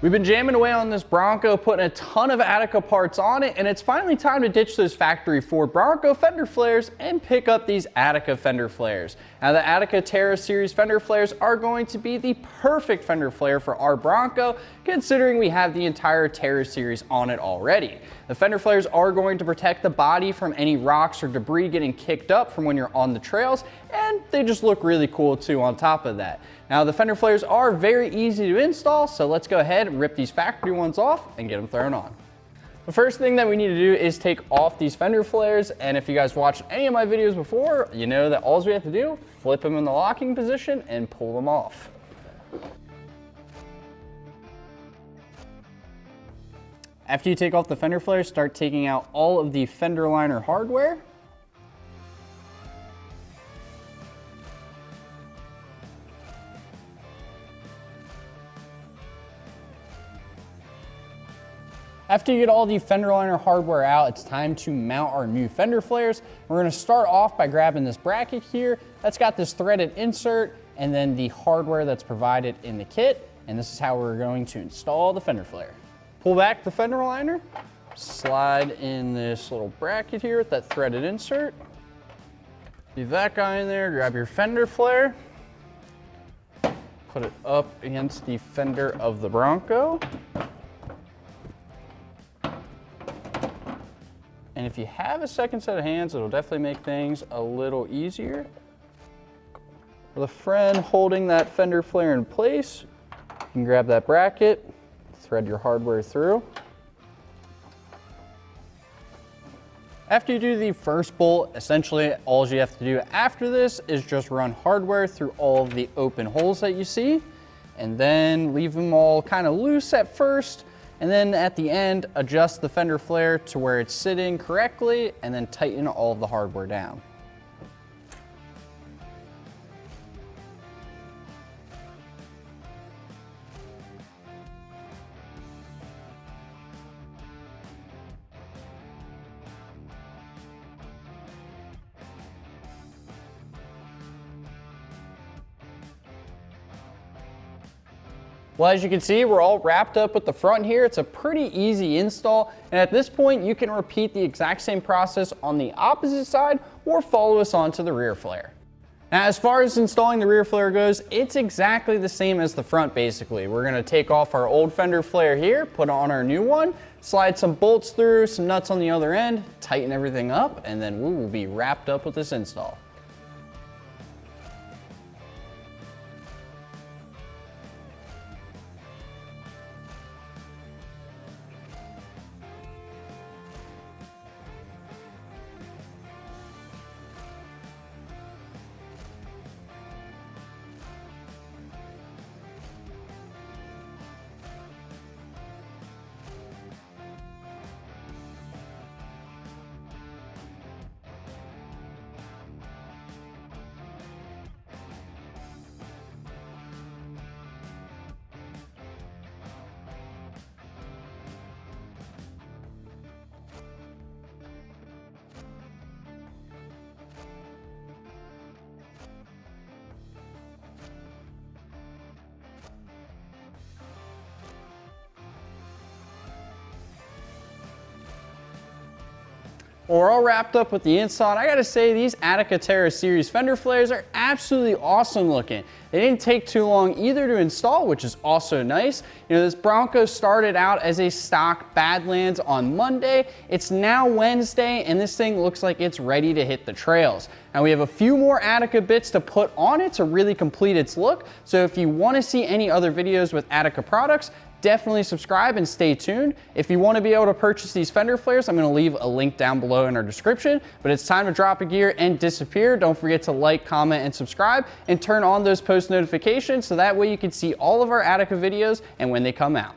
We've been jamming away on this Bronco, putting a ton of Attica parts on it, and it's finally time to ditch those factory Ford Bronco fender flares and pick up these Attica fender flares. Now the Attica Terra series fender flares are going to be the perfect fender flare for our Bronco, considering we have the entire Terra series on it already. The fender flares are going to protect the body from any rocks or debris getting kicked up from when you're on the trails, and they just look really cool too on top of that. Now the fender flares are very easy to install, so let's go ahead and rip these factory ones off and get them thrown on. The first thing that we need to do is take off these fender flares, and if you guys watched any of my videos before, you know that all we have to do, flip them in the locking position and pull them off. After you take off the fender flares, start taking out all of the fender liner hardware. After you get all the fender liner hardware out, it's time to mount our new fender flares. We're going to start off by grabbing this bracket here. That's got this threaded insert and then the hardware that's provided in the kit. And this is how we're going to install the fender flare. Pull back the fender liner, slide in this little bracket here with that threaded insert. Leave that guy in there, grab your fender flare, put it up against the fender of the Bronco. And if you have a second set of hands, it'll definitely make things a little easier. With a friend holding that fender flare in place, you can grab that bracket, thread your hardware through. After you do the first bolt, essentially all you have to do after this is just run hardware through all of the open holes that you see, and then leave them all kind of loose at first. And then at the end, adjust the fender flare to where it's sitting correctly and then tighten all of the hardware down. Well, as you can see, we're all wrapped up with the front here. It's a pretty easy install, and at this point, you can repeat the exact same process on the opposite side or follow us onto the rear flare. Now, as far as installing the rear flare goes, it's exactly the same as the front, basically. We're gonna take off our old fender flare here, put on our new one, slide some bolts through, some nuts on the other end, tighten everything up, and then we will be wrapped up with this install. Well, we're all wrapped up with the install, and I gotta say, these Attica Terra series fender flares are absolutely awesome looking. They didn't take too long either to install, which is also nice. You know, this Bronco started out as a stock Badlands on Monday. It's now Wednesday, and this thing looks like it's ready to hit the trails. Now, we have a few more Attica bits to put on it to really complete its look, so if you wanna see any other videos with Attica products, definitely subscribe and stay tuned. If you want to be able to purchase these fender flares, I'm going to leave a link down below in our description, but it's time to drop a gear and disappear. Don't forget to like, comment, and subscribe, and turn on those post notifications so that way you can see all of our Attica videos and when they come out.